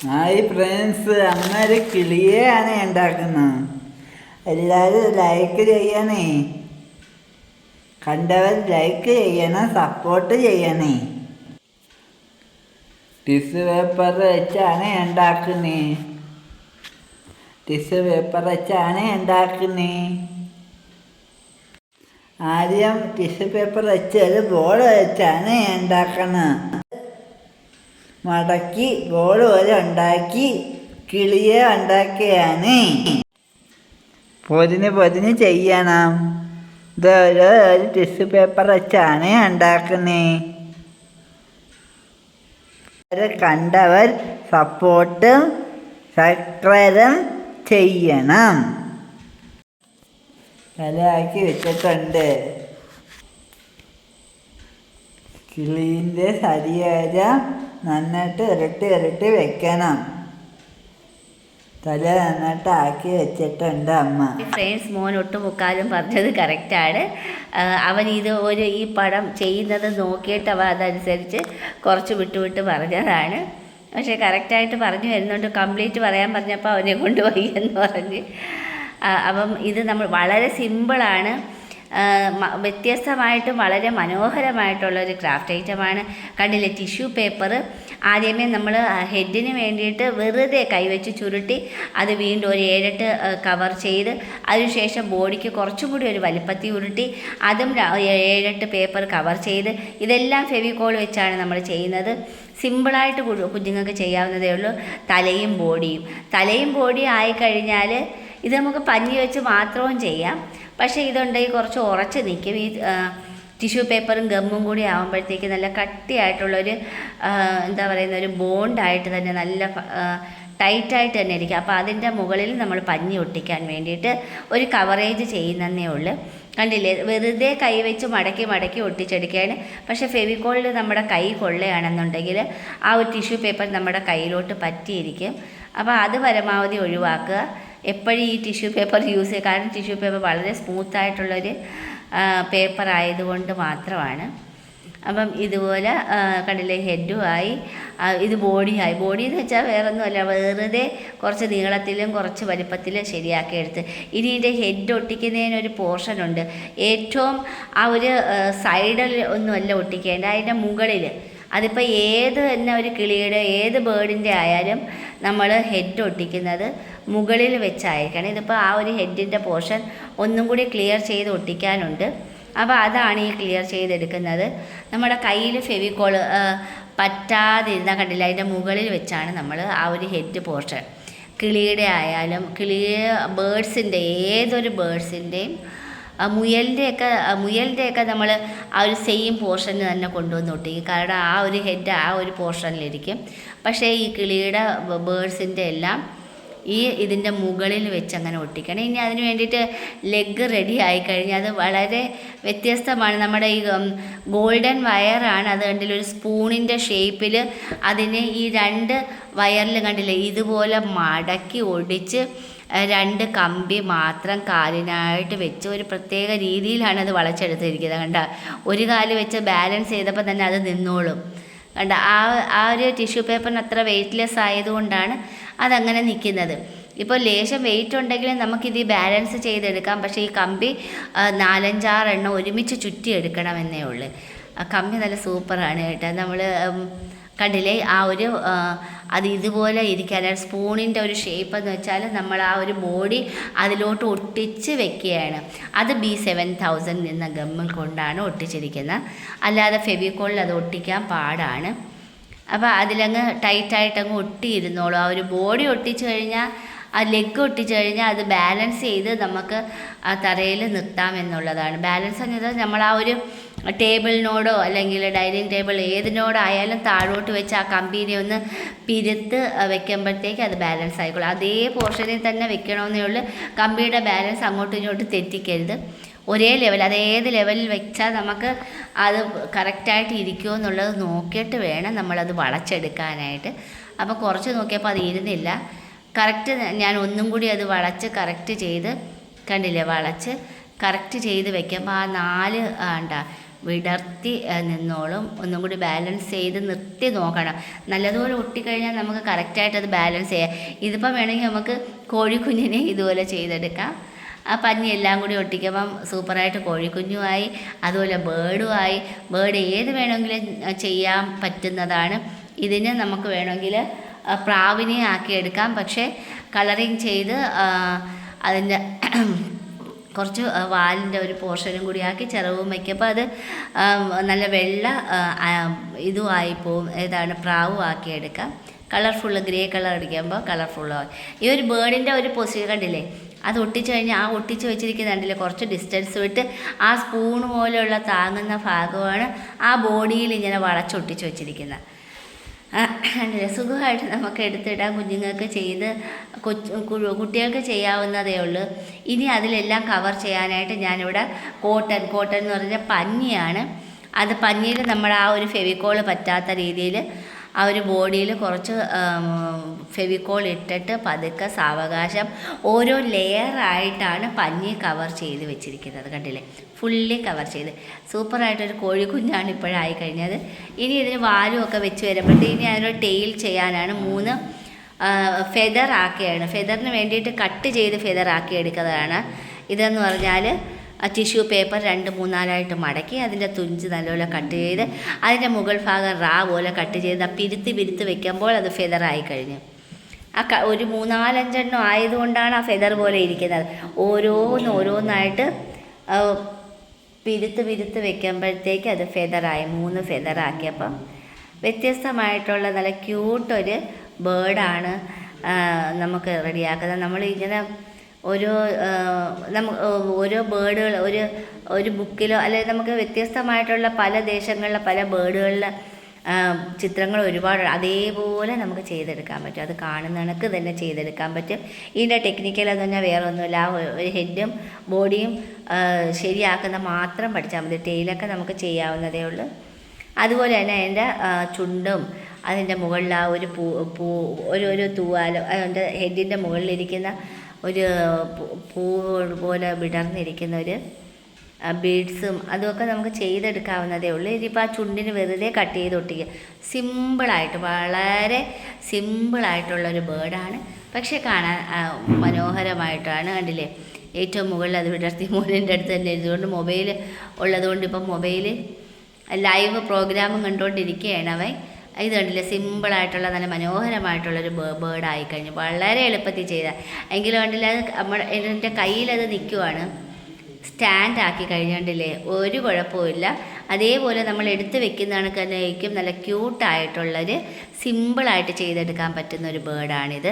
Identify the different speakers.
Speaker 1: Hi friends, അമ്മ ഒരു കിളിയെയാണ് ഉണ്ടാക്കുന്നത്. എല്ലാവരും ലൈക്ക് ചെയ്യണേ. കണ്ടവർ ലൈക്ക് ചെയ്യണം, സപ്പോർട്ട് ചെയ്യണേ. ടിഷ്യൂ പേപ്പർ വെച്ചാണ് ഉണ്ടാക്കുന്നത്. ആദ്യം ടിഷ്യൂ പേപ്പർ വെച്ച് ഒരു ബോൾ വെച്ചാണ് ഉണ്ടാക്കുന്നത്. മടക്കി ബോൾ പോലെ ഉണ്ടാക്കി കിളിയെ ഉണ്ടാക്കിയാണ്. പൊതിന് ചെയ്യണം. ഇത് ഒരു ടിഷ്യൂ പേപ്പർ വെച്ചാണ് ഉണ്ടാക്കുന്നത്. കണ്ടവർ സപ്പോർട്ടും സബ്സ്ക്രൈബും ചെയ്യണം. തലയാക്കി വെച്ചിട്ടുണ്ട്. കിളീൻ്റെ ശരീരം നന്നായിട്ട് ഇരട്ടി വെക്കണം. തല നന്നായിട്ട് ആക്കി വെച്ചിട്ടുണ്ട് അമ്മ.
Speaker 2: ഫ്രണ്ട്സ്, മോൻ ഒട്ടുമുക്കാലും പറഞ്ഞത് കറക്റ്റാണ്. അവൻ ഈ പടം ചെയ്യുന്നത് നോക്കിയിട്ട് അവൻ അതനുസരിച്ച് കുറച്ച് വിട്ട് പറഞ്ഞതാണ്. പക്ഷേ കറക്റ്റായിട്ട് പറഞ്ഞു വരുന്നുണ്ട്. കംപ്ലീറ്റ് പറയാൻ പറഞ്ഞപ്പോൾ അവനെ കൊണ്ടുപോയി എന്ന് പറഞ്ഞ്. അപ്പം ഇത് നമ്മൾ വളരെ സിമ്പിളാണ്, വ്യത്യസ്തമായിട്ടും വളരെ മനോഹരമായിട്ടുള്ളൊരു ക്രാഫ്റ്റ് ഐറ്റമാണ്. കണ്ടില്ലേ, ടിഷ്യൂ പേപ്പർ ആദ്യമേ നമ്മൾ ഹെഡിന് വേണ്ടിയിട്ട് വെറുതെ കൈവച്ച് ചുരുട്ടി അത് വീണ്ടും ഒരു 7-8 കവർ ചെയ്ത് അതിനുശേഷം ബോഡിക്ക് കുറച്ചും കൂടി ഒരു വലിപ്പത്തിൽ ഉരുട്ടി അതും 7-8 പേപ്പർ കവർ ചെയ്ത് ഇതെല്ലാം ഫെവിക്കോൾ വെച്ചാണ് നമ്മൾ ചെയ്യുന്നത്. സിമ്പിളായിട്ട് കുഞ്ഞുങ്ങൾക്ക് ചെയ്യാവുന്നതേ ഉള്ളൂ. തലയും ബോഡിയും ആയിക്കഴിഞ്ഞാൽ ഇത് നമുക്ക് പഞ്ഞി വെച്ച് മാത്രവും ചെയ്യാം. പക്ഷേ ഇതുണ്ടെങ്കിൽ കുറച്ച് ഉറച്ച് നിൽക്കും. ഈ ടിഷ്യൂ പേപ്പറും ഗമ്മും കൂടി ആകുമ്പോഴത്തേക്ക് നല്ല കട്ടിയായിട്ടുള്ളൊരു ഒരു ബോണ്ടായിട്ട് തന്നെ നല്ല ടൈറ്റായിട്ട് തന്നെ ഇരിക്കും. അപ്പോൾ അതിൻ്റെ മുകളിൽ നമ്മൾ പഞ്ഞി ഒട്ടിക്കാൻ വേണ്ടിയിട്ട് ഒരു കവറേജ് ചെയ്യുന്നതേ ഉള്ളൂ. കണ്ടില്ലേ, വെറുതെ കൈ വെച്ച് മടക്കി ഒട്ടിച്ചെടുക്കുകയാണ്. പക്ഷേ ഫെവിക്കോളിൽ നമ്മുടെ കൈ കൊള്ളുകയാണെന്നുണ്ടെങ്കിൽ ആ ഒരു ടിഷ്യൂ പേപ്പർ നമ്മുടെ കയ്യിലോട്ട് പറ്റിയിരിക്കും. അപ്പോൾ അത് പരമാവധി ഒഴിവാക്കുക. എപ്പോഴും ഈ ടിഷ്യൂ പേപ്പർ യൂസ് ചെയ്യുക. കാരണം ടിഷ്യൂ പേപ്പർ വളരെ സ്മൂത്തായിട്ടുള്ളൊരു പേപ്പർ ആയതുകൊണ്ട് മാത്രമാണ്. അപ്പം ഇതുപോലെ കണ്ടില്ലേ, ഹെഡുമായി, ഇത് ബോഡിയായി. ബോഡി എന്ന് വെച്ചാൽ വേറൊന്നുമല്ല, വെറുതെ കുറച്ച് നീളത്തിലും കുറച്ച് വലിപ്പത്തിലും ശരിയാക്കി എടുത്ത്. ഇനി ഇതിൻ്റെ ഹെഡ് ഒട്ടിക്കുന്നതിനൊരു പോർഷനുണ്ട്. ഏറ്റവും ആ ഒരു സൈഡിൽ ഒന്നുമല്ല ഒട്ടിക്കേണ്ട, അതിൻ്റെ മുകളിൽ. അതിപ്പോൾ തന്നെ ഒരു കിളിയുടെ ഏത് ബേർഡിൻ്റെ ആയാലും നമ്മൾ ഹെഡ് ഒട്ടിക്കുന്നത് മുകളിൽ വെച്ചായിരിക്കണം. ഇതിപ്പോൾ ആ ഒരു ഹെഡിൻ്റെ പോർഷൻ ഒന്നും കൂടി ക്ലിയർ ചെയ്ത് ഒട്ടിക്കാനുണ്ട്. അപ്പോൾ അതാണ് ഈ ക്ലിയർ ചെയ്തെടുക്കുന്നത്. നമ്മുടെ കയ്യിൽ ഫെവിക്കോൾ പറ്റാതിരുന്നാൽ കണ്ടില്ല, അതിൻ്റെ മുകളിൽ വെച്ചാണ് നമ്മൾ ആ ഒരു ഹെഡ് പോർഷൻ കിളിയുടെ ആയാലും ബേഡ്സിൻ്റെ ഏതൊരു ബേഡ്സിൻ്റെയും മുയലിൻ്റെയൊക്കെ നമ്മൾ ആ ഒരു സെയിം പോർഷന് തന്നെ കൊണ്ടുവന്ന് ഒട്ടിക്കും. കാരണം ആ ഒരു ഹെഡ് ആ ഒരു പോർഷനിലിരിക്കും. പക്ഷേ ഈ കിളിയുടെ ബേഡ്സിൻ്റെ എല്ലാം ഇതിൻ്റെ മുകളിൽ വെച്ച് അങ്ങനെ ഒട്ടിക്കണം. ഇനി അതിന് വേണ്ടിയിട്ട് ലെഗ് റെഡി ആയിക്കഴിഞ്ഞാൽ അത് വളരെ വ്യത്യസ്തമാണ്. നമ്മുടെ ഈ ഗോൾഡൻ വയറാണ്. അത് കണ്ടില്ല, ഒരു സ്പൂണിൻ്റെ ഷേപ്പിൽ അതിനെ ഈ 2 വയറിൽ കണ്ടില്ലേ ഇതുപോലെ മടക്കി ഒടിച്ച് 2 കമ്പി മാത്രം കാലിനായിട്ട് വെച്ച് ഒരു പ്രത്യേക രീതിയിലാണ് അത് വളച്ചെടുത്തിരിക്കുന്നത്. കണ്ട, ഒരു കാല് വെച്ച് ബാലൻസ് ചെയ്തപ്പോൾ തന്നെ അത് നിന്നോളും. കണ്ട, ആ ഒരു ടിഷ്യൂ പേപ്പറിന് അത്ര വെയ്റ്റ്ലെസ് ആയതുകൊണ്ടാണ് അതങ്ങനെ നിൽക്കുന്നത്. ഇപ്പോൾ ലേശം വെയിറ്റ് ഉണ്ടെങ്കിലും നമുക്കിത് ബാലൻസ് ചെയ്തെടുക്കാം. പക്ഷേ ഈ കമ്പി 4-5-6 എണ്ണം ഒരുമിച്ച് ചുറ്റിയെടുക്കണമെന്നേ ഉള്ളൂ. കമ്പി നല്ല സൂപ്പറാണ് കേട്ടോ. നമ്മൾ കണ്ടില്ലേ, ആ ഒരു അത് ഇതുപോലെ ഇരിക്കാനാണ് സ്പൂണിൻ്റെ ഒരു ഷേപ്പ് എന്ന് വെച്ചാൽ നമ്മൾ ആ ഒരു ബോഡി അതിലോട്ട് ഒട്ടിച്ച് വെക്കുകയാണ്. അത് B7000 എന്ന ഗമ്മിൽ കൊണ്ടാണ് ഒട്ടിച്ചിരിക്കുന്നത്. അല്ലാതെ ഫെവിക്കോളിൽ അത് ഒട്ടിക്കാൻ പാടാണ്. അപ്പോൾ അതിലങ്ങ് ടൈറ്റായിട്ടങ്ങ് ഒട്ടിയിരുന്നോളൂ. ആ ഒരു ബോഡി ഒട്ടിച്ചു കഴിഞ്ഞാൽ, ആ ലെഗ് ഒട്ടിച്ചു കഴിഞ്ഞാൽ അത് ബാലൻസ് ചെയ്ത് നമുക്ക് ആ തറയിൽ നിർത്താമെന്നുള്ളതാണ്. ബാലൻസ് എന്നത് നമ്മൾ ആ ഒരു ടേബിളിനോടോ അല്ലെങ്കിൽ ഡൈനിങ് ടേബിൾ ഏതിനോടായാലും താഴോട്ട് വെച്ച് ആ കമ്പീനെ ഒന്ന് പിരുത്ത് വെക്കുമ്പോഴത്തേക്ക് അത് ബാലൻസ് ആയിക്കോളും. അതേ പോർഷനിൽ തന്നെ വെക്കണമെന്നേ ഉള്ളൂ. കമ്പിയുടെ ബാലൻസ് അങ്ങോട്ടും ഇങ്ങോട്ടും തെറ്റിക്കരുത്. ഒരേ ലെവൽ, അതേത് ലെവലിൽ വെച്ചാൽ നമുക്ക് അത് കറക്റ്റായിട്ട് ഇരിക്കുമോ എന്നുള്ളത് നോക്കിയിട്ട് വേണം നമ്മളത് വളച്ചെടുക്കാനായിട്ട്. അപ്പോൾ കുറച്ച് നോക്കിയപ്പോൾ അത് ഇരുന്നില്ല. കറക്റ്റ് ഞാൻ ഒന്നും കൂടി അത് വളച്ച് കറക്റ്റ് ചെയ്ത് കണ്ടില്ലേ, വളച്ച് കറക്റ്റ് ചെയ്ത് വെക്കുമ്പോൾ ആ 4 വിടർത്തി നിന്നോളും. ഒന്നും കൂടി ബാലൻസ് ചെയ്ത് നിർത്തി നോക്കണം. നല്ലതുപോലെ ഒട്ടിക്കഴിഞ്ഞാൽ നമുക്ക് കറക്റ്റായിട്ട് അത് ബാലൻസ് ചെയ്യാം. ഇതിപ്പം വേണമെങ്കിൽ നമുക്ക് കോഴിക്കുഞ്ഞിനെ ഇതുപോലെ ചെയ്തെടുക്കാം. ആ പഞ്ഞി എല്ലാം കൂടി ഒട്ടിക്കുമ്പം സൂപ്പറായിട്ട് കോഴിക്കുഞ്ഞുമായി, അതുപോലെ ബേർഡുമായി. ബേർഡ് ഏത് വേണമെങ്കിലും ചെയ്യാൻ പറ്റുന്നതാണ്. ഇതിന് നമുക്ക് വേണമെങ്കിൽ പ്രാവിനെ ആക്കിയെടുക്കാം. പക്ഷേ കളറിങ് ചെയ്ത് അതിൻ്റെ കുറച്ച് വാലിൻ്റെ ഒരു പോർഷനും കൂടി ആക്കി ചിറവും വയ്ക്കുമ്പോൾ അത് നല്ല വെള്ള ഇതുമായി പോവും. ഏതാണ് പ്രാവും ആക്കിയെടുക്കാം. കളർഫുള്ള് ഗ്രേ കളർ അടിക്കുമ്പോൾ കളർഫുള്ളാവും. ഈ ഒരു ബേർഡിൻ്റെ ഒരു പൊസിഷൻ കണ്ടില്ലേ, അത് ഒട്ടിച്ച് കഴിഞ്ഞാൽ ആ ഒട്ടിച്ച് വെച്ചിരിക്കുന്ന കണ്ടില്ലേ, കുറച്ച് ഡിസ്റ്റൻസ് വിട്ട് ആ സ്പൂൺ പോലെയുള്ള താങ്ങുന്ന ഭാഗമാണ് ആ ബോഡിയിൽ ഇങ്ങനെ വളച്ചൊട്ടിച്ച് വെച്ചിരിക്കുന്നത്. സുഖമായിട്ട് നമുക്ക് എടുത്തിടാം. കുഞ്ഞുങ്ങൾക്ക് ചെയ്ത് കുട്ടികൾക്ക് ചെയ്യാവുന്നതേ ഉള്ളൂ. ഇനി അതിലെല്ലാം കവർ ചെയ്യാനായിട്ട് ഞാനിവിടെ കോട്ടൺ എന്ന് പറഞ്ഞാൽ പഞ്ഞിയാണ്. അത് പഞ്ഞിയിൽ നമ്മൾ ആ ഒരു ഫെവിക്കോൾ പറ്റാത്ത രീതിയിൽ ആ ഒരു ബോഡിയിൽ കുറച്ച് ഫെവിക്കോൾ ഇട്ടിട്ട് പതുക്കെ സാവകാശം ഓരോ ലെയറായിട്ടാണ് പഞ്ഞി കവർ ചെയ്ത് വെച്ചിരിക്കുന്നത്. കണ്ടില്ലേ, ഫുള്ളി കവർ ചെയ്ത് സൂപ്പറായിട്ടൊരു കോഴിക്കുഞ്ഞാണ് ഇപ്പോഴായി കഴിഞ്ഞത്. ഇനി ഇതിന് വാലും ഒക്കെ വെച്ച് വരുമ്പോഴത്തേക്ക് ഇനി അതിനൊരു ടെയിൽ ചെയ്യാനാണ് 3 ഫെദർ ആക്കിയാണ്. ഫെദറിന് വേണ്ടിയിട്ട് കട്ട് ചെയ്ത് ഫെദർ ആക്കി എടുക്കുന്നതാണ്. ഇതെന്ന് പറഞ്ഞാൽ ടിഷ്യൂ പേപ്പർ 2-3-4 മടക്കി അതിൻ്റെ തുഞ്ച് നല്ലപോലെ കട്ട് ചെയ്ത് അതിൻ്റെ മുകൾ ഭാഗം പോലെ കട്ട് ചെയ്ത് പിരുത്ത് വെക്കുമ്പോൾ അത് ഫെദറായി കഴിഞ്ഞു. ഒരു 3-4-5 ആയതുകൊണ്ടാണ് ആ ഫെദർ പോലെ ഇരിക്കുന്നത്. ഓരോന്നായിട്ട് പിരുത്ത് വെക്കുമ്പോഴത്തേക്ക് അത് ഫെദറായി. 3 ഫെദറാക്കിയപ്പം വ്യത്യസ്തമായിട്ടുള്ള നല്ല ക്യൂട്ടൊരു ബേർഡാണ് നമുക്ക് റെഡിയാക്കുന്നത്. നമ്മളിങ്ങനെ ഓരോ ബേർഡുകൾ ഒരു ബുക്കിലോ അല്ലെങ്കിൽ നമുക്ക് വ്യത്യസ്തമായിട്ടുള്ള പല ദേശങ്ങളിലെ പല ബേർഡുകളിലെ ചിത്രങ്ങൾ ഒരുപാട് അതേപോലെ നമുക്ക് ചെയ്തെടുക്കാൻ പറ്റും. അത് കാണുന്ന കണക്ക് തന്നെ ചെയ്തെടുക്കാൻ പറ്റും. ഇതിൻ്റെ ടെക്നിക്കലെന്ന് പറഞ്ഞാൽ വേറെ ഒന്നുമില്ല. ആ ഒരു ഹെഡും ബോഡിയും ശരിയാക്കുന്ന മാത്രം പഠിച്ചാൽ മതി. ടെയിലൊക്കെ നമുക്ക് ചെയ്യാവുന്നതേ ഉള്ളൂ. അതുപോലെ തന്നെ അതിൻ്റെ ചുണ്ടും അതിൻ്റെ മുകളിൽ ആ ഒരു ഒരു തൂവാലും അതിൻ്റെ ഹെഡിൻ്റെ മുകളിലിരിക്കുന്ന ഒരു പൂ പോലെ വിടർന്നിരിക്കുന്ന ഒരു ബീഡ്സും അതുമൊക്കെ നമുക്ക് ചെയ്തെടുക്കാവുന്നതേ ഉള്ളൂ. ഇതിപ്പോൾ ആ ചുണ്ടിന് വെറുതെ കട്ട് ചെയ്ത് ഒട്ടിക്കുക. സിമ്പിളായിട്ട് വളരെ സിമ്പിളായിട്ടുള്ളൊരു ബേർഡാണ്. പക്ഷേ കാണാൻ മനോഹരമായിട്ടാണ്. കണ്ടില്ലേ, ഏറ്റവും മുകളിൽ അത് വിടർത്തി മോനിൻ്റെ അടുത്ത് തന്നെ ഇരുന്നുകൊണ്ട് മൊബൈൽ ഉള്ളതുകൊണ്ട് ഇപ്പം മൊബൈൽ ലൈവ് പ്രോഗ്രാമും കണ്ടുകൊണ്ടിരിക്കുകയാണ് അവൻ. ഇത് കണ്ടില്ലേ, സിമ്പിളായിട്ടുള്ള നല്ല മനോഹരമായിട്ടുള്ളൊരു ബേർഡായി കഴിഞ്ഞു. വളരെ എളുപ്പത്തിൽ ചെയ്താൽ എങ്കിലും കണ്ടില്ല, അത് എൻ്റെ കയ്യിലത് നിൽക്കുവാണ്. സ്റ്റാൻഡാക്കി കഴിഞ്ഞിട്ടില്ലേ, ഒരു കുഴപ്പമില്ല. അതേപോലെ നമ്മൾ എടുത്ത് വെക്കുന്ന കണക്കായിരിക്കും നല്ല ക്യൂട്ടായിട്ടുള്ളൊരു സിമ്പിളായിട്ട് ചെയ്തെടുക്കാൻ പറ്റുന്ന ഒരു ബേർഡാണിത്.